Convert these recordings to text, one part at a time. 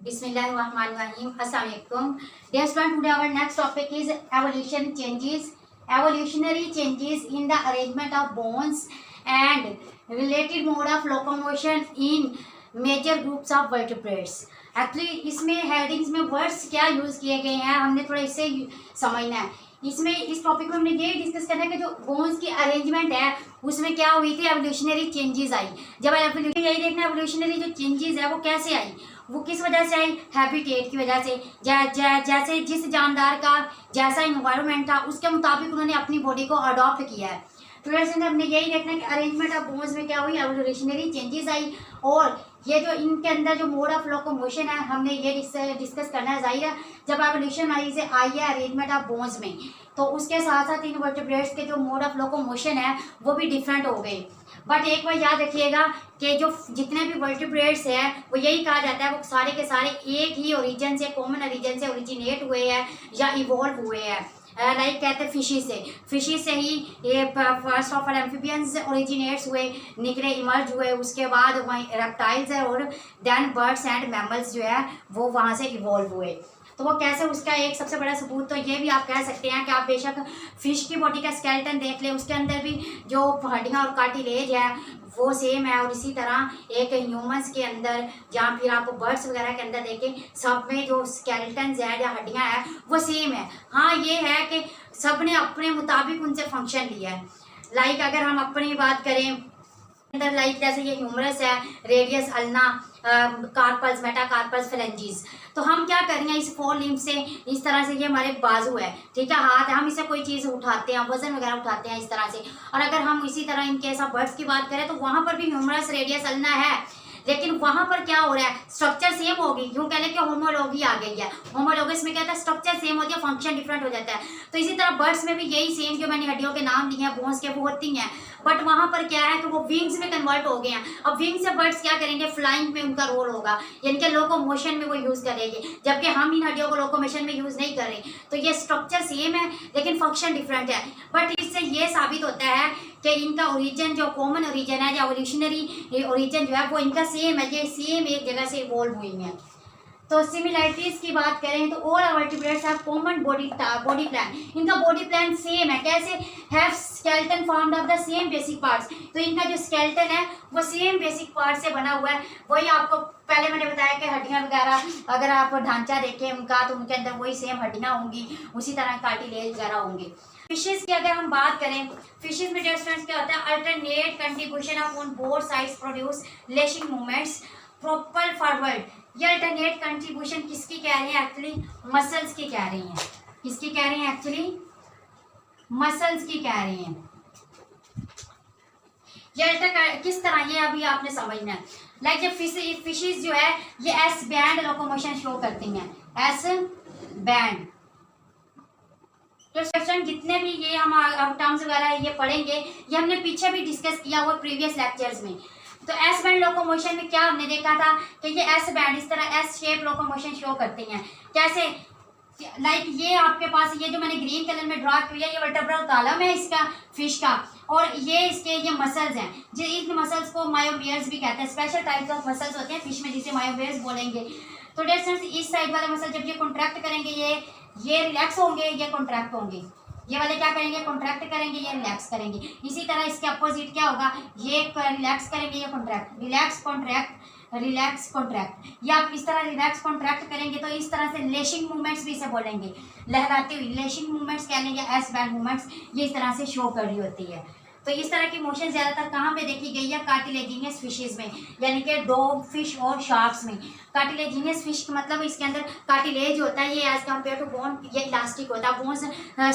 Bismillahirrahmanirrahim. Assalamualaikum. Dear student, today our next topic is evolution changes. Evolutionary changes in the arrangement of bones and related mode of locomotion in major groups of vertebrates. Actually इसमें headings में words क्या use किए गए हैं हमने थोड़ा इससे समझना है। इसमें इस टॉपिक में हमने ये डिस्कस करना है कि जो बोन्स की अरेंजमेंट है उसमें क्या हुई थी, एवोल्यूशनरी चेंजेस आई। जब यही देखना एवोल्यूशनरी जो चेंजेस है वो कैसे आई, वो किस वजह से आई, हैबिटेट की वजह से। जैसे जिस जानदार का जैसा इन्वायरमेंट था उसके मुताबिक उन्होंने अपनी बॉडी को अडॉप्ट किया है। तो वैसे हमने यही देखना है कि अरेंजमेंट ऑफ बोन्स में क्या हुई, एवोल्यूशनरी चेंजेस आई। और ये जो इनके अंदर जो मोड ऑफ लोकोमोशन है हमने ये डिस्कस करना है। जाहिर है जब एवोल्यूशन आई है अरेंजमेंट ऑफ बोन्स में, तो उसके साथ साथ इन वर्टेब्रेट्स के जो मोड ऑफ लोकोमोशन है वो भी डिफरेंट हो गए। बट एक बार याद रखिएगा कि जो जितने भी वर्टेब्रेट्स हैं वो यही कहा जाता है वो सारे के सारे एक ही ओरिजिन से, कॉमन ओरिजिन से ओरिजिनेट हुए हैं या इवॉल्व हुए हैं। लाइक कहते हैं फिशिस से ही ये first of all amphibians originates हुए, निकले इमर्ज हुए, उसके बाद वहीं रेप्टाइल्स है और देन बर्ड्स एंड मैमल्स जो है वो वहाँ से इवॉल्व हुए। तो वो कैसे, उसका एक सबसे बड़ा सबूत तो ये भी आप कह सकते हैं कि आप बेशक फिश की बॉडी का स्केलेटन देख लें, उसके अंदर भी जो हड्डियाँ और कार्टिलेज है वो सेम है। और इसी तरह एक ह्यूमंस के अंदर या फिर आप बर्ड्स वगैरह के अंदर देखें, सब में जो स्केलेटन्स है या हड्डियाँ हैं वो सेम है। हाँ ये है कि सब ने अपने मुताबिक उनसे फंक्शन लिया है। लाइक अगर हम अपनी बात करें अंदर, लाइक जैसे ये ह्यूमरस है, radius, ulna, carpals, metacarpals, phalanges. तो हम क्या करेंगे इस फोर लिम्ब से, इस तरह से ये हमारे बाजू है, ठीक है, हाथ है, हम इसे कोई चीज़ उठाते हैं, वजन वगैरह उठाते हैं इस तरह से। और अगर हम इसी तरह इनके ऐसा बर्ड्स की बात करें तो वहाँ पर भी ह्यूमरस, रेडियस, अल्ना है, लेकिन वहाँ पर क्या हो रहा है, स्ट्रक्चर सेम होगी। क्यों कह लें कि होमोलॉगी आ गई है। होमोलॉगस में क्या होता है, स्ट्रक्चर सेम होती है, फंक्शन डिफरेंट हो जाता है। तो इसी तरह बर्ड्स में भी यही सेम, जो मैंने हड्डियों के नाम लिए हैं बोन्स के, वो होती हैं, बट वहाँ पर क्या है कि वो विंग्स में कन्वर्ट हो गए हैं। अब विंग से बर्ड्स क्या करेंगे, फ्लाइंग में उनका रोल होगा, यानी कि लोकोमोशन में वो यूज़ करेंगे, जबकि हम इन हड्डियों को लोकोमोशन में यूज़ नहीं कर रहे। तो ये स्ट्रक्चर सेम है लेकिन फंक्शन डिफरेंट है। बट इससे ये साबित होता है कि इनका ओरिजिन जो कॉमन ओरिजिन है या एवोल्यूशनरी ओरिजिन जो है वो इनका सेम है, ये सेम एक जगह से इवॉल्व हुई हैं। तो सिमिलैरिटीज की बात करें तो all vertebrates have common body plan. इनका बॉडी प्लान सेम है। कैसे, have skeleton formed of the same basic parts. तो इनका जो स्केलेटन है वो सेम बेसिक पार्ट से बना हुआ है। वही आपको पहले मैंने बताया कि हड्डियां वगैरह अगर आप ढांचा देखें उनका तो उनके अंदर वही सेम हड्डियां होंगी, उसी तरह कार्टिलेज वगैरह होंगे। फिशेस की अगर हम बात करें, फिशेस में डिफरेंस क्या होता है, alternate contribution of on both sides produce lashing movements propel forward. ये अल्टरनेट कंट्रीब्यूशन किसकी कह रहे हैं, एक्चुअली मसल्स की कह रही हैं। किसकी कह रही हैं, एक्चुअली मसल्स की कह रही हैं। ये किस तरह, ये अभी आपने समझना है। लाइक ये फिशेस जो है ये एस बैंड लोकोमोशन शो करती हैं, एस बैंड। तो सेक्शन जितने भी ये हम टर्म्स वगैरह ये पढ़ेंगे ये हमने पीछे भी डिस्कस किया हुआ प्रीवियस लेक्चर्स में। तो एस बैंड लोकोमोशन में क्या हमने देखा था कि ये एस बैंड इस तरह एस शेप लोकोमोशन शो करती हैं। कैसे, लाइक ये आपके पास ये जो मैंने ग्रीन कलर में ड्रा किया ये वर्टेब्रल कॉलम है इसका फिश का, और ये इसके ये मसल्स हैं। जो इन मसल्स को मायोवियर्स भी कहते हैं। स्पेशल टाइप ऑफ मसल्स होते हैं फिश में जिसे मायोवियर्स बोलेंगे। तो डेस्टेंस इस साइड वाले मसल जब ये कॉन्ट्रैक्ट करेंगे ये रिलैक्स होंगे, ये कॉन्ट्रैक्ट होंगे। ये वाले क्या करेंगे, कॉन्ट्रैक्ट करेंगे, ये रिलैक्स करेंगे। इसी तरह इसके अपोजिट क्या होगा, ये रिलैक्स करेंगे, ये contract, relax contract, relax contract. या आप इस तरह रिलैक्स कॉन्ट्रैक्ट करेंगे तो इस तरह से लेशिंग मूवमेंट्स भी इसे बोलेंगे, लहराते हुए लेशिंग मूवमेंट्स कह लेंगे, एस बैंड मूवमेंट्स ये इस तरह से शो कर रही होती है। तो इस तरह की मोशन ज़्यादातर कहाँ पे देखी गई है, कार्टिलेजिनियस फिशेज में, यानी कि डॉग फिश और शार्क्स में। कार्टिलेजिनियस फिश मतलब इसके अंदर कार्टिलेज होता है, ये एज कम्पेयर टू बोन ये इलास्टिक होता है, बोन्स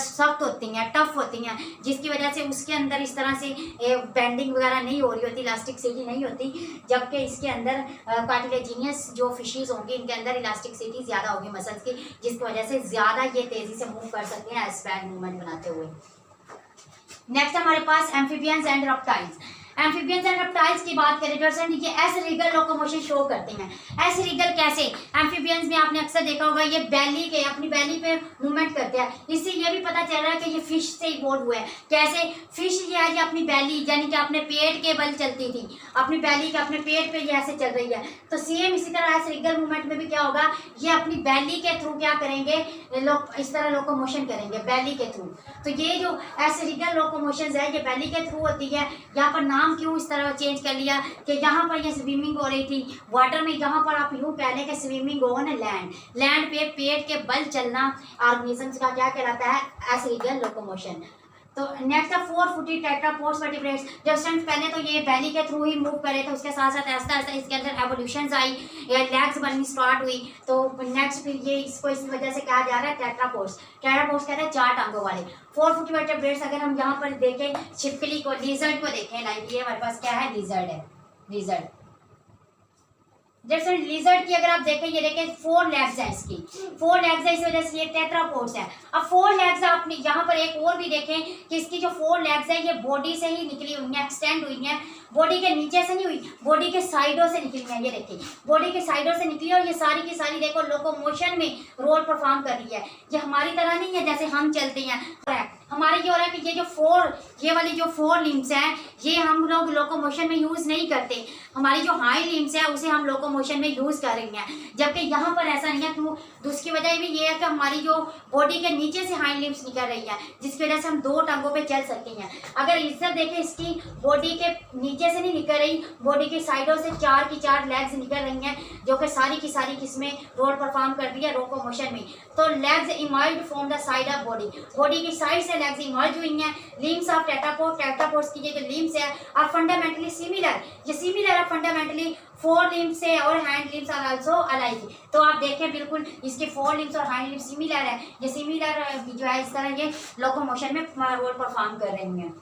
सख्त होती हैं, टफ होती हैं, जिसकी वजह से उसके अंदर इस तरह से बेंडिंग वगैरह नहीं हो रही होती, इलास्टिसिटी नहीं होती। जबकि इसके अंदर कार्टिलेजिनियस जो फिशेज होंगी इनके अंदर इलास्टिसिटी ज़्यादा होगी मसल्स की, जिसकी वजह से ज़्यादा ये तेज़ी से मूव कर सकते हैं एस बैंड मूवमेंट बनाते हुए। नेक्स्ट हमारे पास amphibians and reptiles. Amphibians and reptiles की बात करें तो ये एस रिगल लोकोमोशन शो करते हैं। एस रिगल कैसे? एम्फीबियंस में आपने अक्सर देखा होगा ये बैली के अपनी बैली पे मूवमेंट करते हैं। इससे ये भी पता चल रहा है कि ये फिश से इवॉल्व हुआ है। कैसे? फिश ये है, ये अपनी बैली यानी कि अपने पेट के बल चलती थी, अपनी बैली के अपने पेट पे ये ऐसे चल रही है। तो सेम इसी तरह एस रिगल मूवमेंट में भी क्या होगा, ये अपनी बैली के थ्रू क्या करेंगे, इस तरह लोकोमोशन करेंगे बैली के थ्रू। तो ये जो एस रिगल लोकोमोशन है ये बैली के थ्रू होती है। यहाँ पर नाम क्यों इस तरह चेंज कर लिया कि यहाँ पर ये स्विमिंग हो रही थी वाटर में, यहाँ पर आप यूँ पहले के स्विमिंग हो ना लैंड, लैंड पे पेट के बल चलना ऑर्गेनिजम्स का क्या कहलाता है, एस रिगल लोकोमोशन। तो नेक्स्ट है 4 फुटी टेट्रापोड्स वर्टिब्रेट्स। जब स्टूडेंट्स पहले तो ये बैली के थ्रू ही मूव करे, तो उसके साथ साथ ऐसा ऐसा इसके अंदर एवोल्यूशंस आई या लेग्स बननी स्टार्ट हुई। तो नेक्स्ट फिर ये इसको इस वजह से कहा जा रहा है टेट्रापोड्स। टेट्रापोड्स कहते हैं 4 टांगों वाले। 4 फुटी वर्टिब्रेट्स अगर हम यहाँ पर देखें छिपकली को, लिजर्ड को देखें, लाइक ये हमारे पास क्या है, लिजर्ड है, लिजर्ड। जैसे लिजर्ड की अगर आप देखें, ये देखें 4 लेग्स है इसकी, 4 लेग्स है, इस वजह से ये टेट्रापोड्स है। अब 4 लेग्स आप यहाँ पर एक और भी देखें कि इसकी जो 4 लेग्स है ये बॉडी से ही निकली हुई है, एक्सटेंड हुई है, बॉडी के नीचे से नहीं हुई, बॉडी के साइडों से निकली है। ये देखिए बॉडी के साइडों से निकली और ये सारी की सारी देखो लोकोमोशन में रोल परफॉर्म कर रही है। ये हमारी तरह नहीं है जैसे हम चलते हैं, हमारे ये हो रहा है कि ये जो 4 ये वाली जो 4 लिम्स हैं ये हम लोग लोकोमोशन में यूज़ नहीं करते। हमारी जो हाई लिम्स है उसे हम लोकोमोशन में यूज़ कर रही हैं, जबकि यहाँ पर ऐसा नहीं है। क्यों? तो उसकी वजह भी ये है कि हमारी जो बॉडी के नीचे से हाई लिम्स निकल रही है, जिसकी वजह से हम 2 टांगों पे चल सकते हैं। अगर इधर देखें इसकी बॉडी के नीचे से नहीं निकल रही, बॉडी की साइडों से 4 की 4 लेग्स निकल रही हैं, जो कि सारी की सारी किस्में रोल परफॉर्म कर रही है लोकोमोशन में। तो legs emerge from the side of body, body की साइड से लेग्स इमर्ज हुई हैं। लिम्स ऑफ टेट्रापोड, टेट्रापोड्स की ये जो लिम्स है आर फंडामेंटली सिमिलर, ये सिमिलर है फंडामेंटली 4 लिम्स से, और hand limbs are also alike. तो आप देखें बिल्कुल इसके 4 लिम्स और हैंड लिम्स सिमिलर है। ये सिमिलर जो है इस तरह ये लोकोमोशन में रोल परफॉर्म कर रही हैं।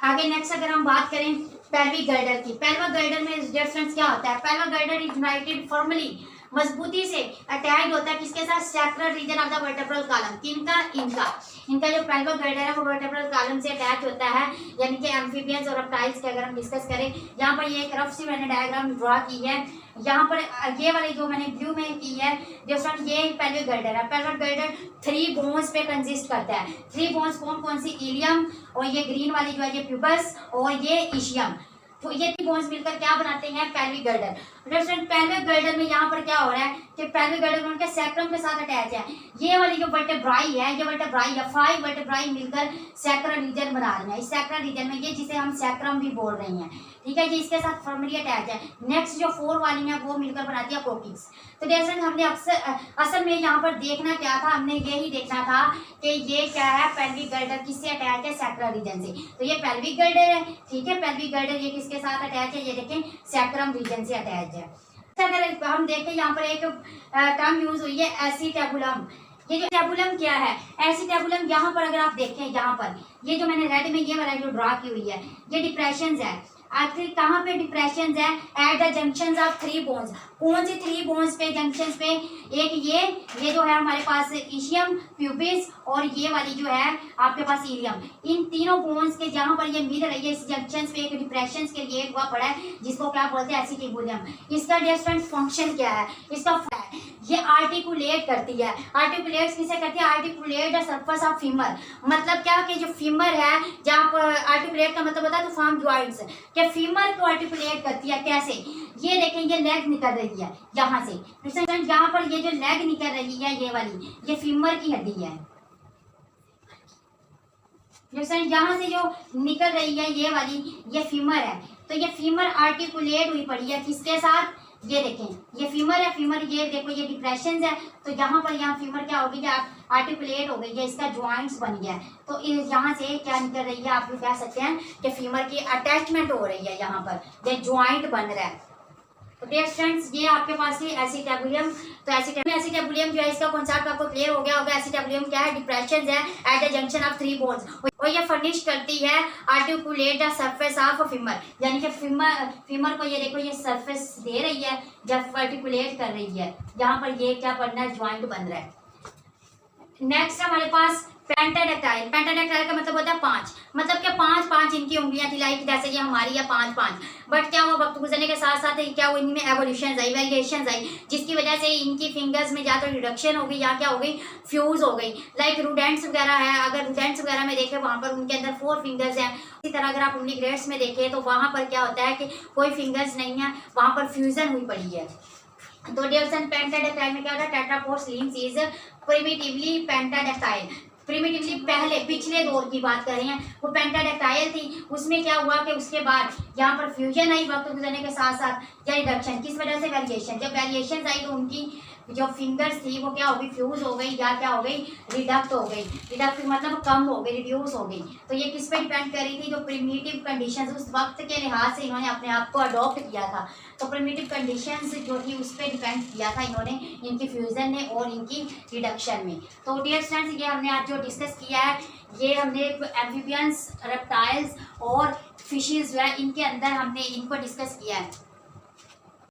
आगे नेक्स्ट अगर हम बात करें पेल्विक गर्डर की, पेल्विक गर्डर में डिफरेंस क्या होता है? Pelvic girdle is united formally, मजबूती से अटैच्ड होता है किसके साथ, sacral region of the vertebral column. किनका? इनका जो पेल्विक गर्डर है वो वर्टेब्रल कॉलम से अटैच होता है, यानी कि एम्फीबियंस और रेप्टाइल्स के अगर हम डिस्कस करें। यहाँ पर ये एक रफ सी मैंने डायग्राम ड्रॉ की है, यहाँ पर ये वाली जो मैंने ब्लू में की है जो फ्रेंड ये पेल्विक गर्डर है। पेल्विक गर्डर 3 बोन्स पे कंसिस्ट करता है। 3 बोन्स कौन कौन सी? इलियम, और ये ग्रीन वाली जो है ये प्यूबस, और ये इशियम। तो ये 3 बोन्स मिलकर क्या बनाते हैं? Pelvic girder. पेल्विक गर्डर में यहाँ पर क्या हो रहा है कि पेल्विक गर्डर उनके सैक्रम के साथ अटैच है। ये वाली जो वर्टेब्राई है, ये वर्टेब्राई है, 5 वर्टेब्राई मिलकर सैक्रल रीजन बना रही है। इस सैक्रल रीजन में ये जिसे हम सैक्रम भी बोल रहे हैं, ठीक है, ये इसके साथ फॉर्मली अटैच है। नेक्स्ट जो 4 वाली है वो मिलकर बनाती है कोटिक्स। तो जैसे हमने असल में यहाँ पर देखना क्या था, हमने यही देखना था कि ये क्या है, पेल्विक गर्डर किससे अटैच है? सैक्रल रीजन से। तो ये पेल्विक गर्डर है, ठीक है, पेल्विक गर्डर ये किसके साथ अटैच है? ये देखें सैक्रम रीजन से अटैच है। अगर हम देखें यहाँ पर एक टर्म यूज हुई है एसिटेबुलम। ये जो टेबुलम क्या है? एसिटेबुलम यहाँ पर अगर आप देखें, यहाँ पर ये जो मैंने रेड में ये वाला जो ड्रॉ की हुई है ये डिप्रेशंस है। आखिर कहाँ पे डिप्रेशंस है? At the junctions of 3 bones. कौन से 3 बोन्स पे, जंक्शंस पे? एक ये जो है हमारे पास इशियम, प्यूबिस, और ये वाली जो है आपके पास इलियम। इन तीनों बोन्स के जहाँ पर ये मिल रही है इस जंक्शंस पे एक डिप्रेशंस के लिए हुआ पड़ा है, जिसको क्या बोलते हैं? एसिटेबुलम। इसका डिफरेंट फंक्शन क्या है? इसका ये आर्टिकुलेट करती है। आर्टिकुलेट किसे कहती है? Articulate the surface of femur. मतलब क्या कि जो फीमर है, जहाँ पर आर्टिकुलेट का मतलब होता है तो फॉर्म जॉइंट्स, कि फीमर को आर्टिकुलेट करती है। कैसे? ये देखें ये लेग निकल रही है यहाँ से, यहाँ पर ये जो लेग निकल रही है ये वाली, ये फीमर की हड्डी है। यहाँ से जो निकल रही है ये वाली, ये फीमर है। तो ये फीमर आर्टिकुलेट हुई पड़ी है किसके साथ? ये देखें ये फीमर है, फीमर ये देखो ये डिप्रेशन है। तो यहाँ पर यहाँ फीमर क्या हो गई है? आर्टिकुलेट हो गई है, इसका ज्वाइंट्स बन गया है। तो यहाँ से क्या निकल रही है? आप लोग कह सकते हैं कि फीमर की अटैचमेंट हो रही है, यहाँ पर ये ज्वाइंट बन रहा है। तो डियर फ्रेंड्स ये आपके पास है एसिटेबुलम। तो एसिटेबुलम जो है इसका कॉन्सेप्ट आपको क्लियर हो गया होगा। एसिटेबुलम क्या है? डिप्रेशन है at the junction of 3 bones, और ये फर्निश करती है articulate the surface of femur, यानी कि फीमर को ये देखो ये सरफेस दे रही है जब आर्टिकुलेट कर रही है। यहाँ पर ये क्या बनना है? ज्वाइंट बन रहा है। नेक्स्ट हमारे पास पेंटाडेक्टाइल। पेंटाडेक्टाइल का मतलब होता है पांच, मतलब क्या पांच पांच इनकी उंगलियां थी, लाइक जैसे कि हमारी या पांच पांच। बट क्या हुआ, वक्त गुजरने के साथ साथ क्या हुआ, इनमें एवोल्यूशन आई, वेरिएशन आई, जिसकी वजह से इनकी फिंगर्स में या तो रिडक्शन हो गई या क्या हो गई, फ्यूज हो गई। लाइक रूडेंट्स वगैरह है, अगर रूडेंट्स वगैरह में देखें वहां पर उनके अंदर 4 फिंगर्स हैं। इसी तरह अगर आप उंगलीग्रेट्स में देखें तो वहां पर क्या होता है कि कोई फिंगर्स नहीं है, वहां पर फ्यूजन हुई पड़ी है। तो डियर सन, पेंटाडेक्टाइल में क्या होता है, टेट्रापोड्स इज प्रिमिटिवली पेंटाडेक्टाइल। प्रिमिटिवली पहले पिछले दौर की बात कर रहे हैं, वो पेंटाडेक्टाइल थी। उसमें क्या हुआ कि उसके बाद यहाँ पर फ्यूजन आई वक्त गुजरने के साथ साथ, या रिडक्शन, किस वजह से, वेरिएशन। जब वेरिएशन आई तो उनकी जो फिंगर्स थी वो क्या हो गई, फ्यूज हो गई या क्या हो गई, रिडक्ट हो गई। रिडक्ट मतलब कम हो गई, रिड्यूस हो गई। तो ये किस पे डिपेंड कर रही थी, जो प्रिमिटिव कंडीशंस उस वक्त के लिहाज से इन्होंने अपने आप को अडॉप्ट किया था। तो प्रिमिटिव कंडीशंस जो थी उस पर डिपेंड किया था इन्होंने, इनकी फ्यूजन ने और इनकी रिडक्शन में। तो डियर स्टूडेंट्स, ये हमने आज जो डिस्कस किया है, ये हमने एम्फीबियंस, रेप्टाइल्स और फिशेस जो है इनके अंदर हमने इनको डिस्कस किया है।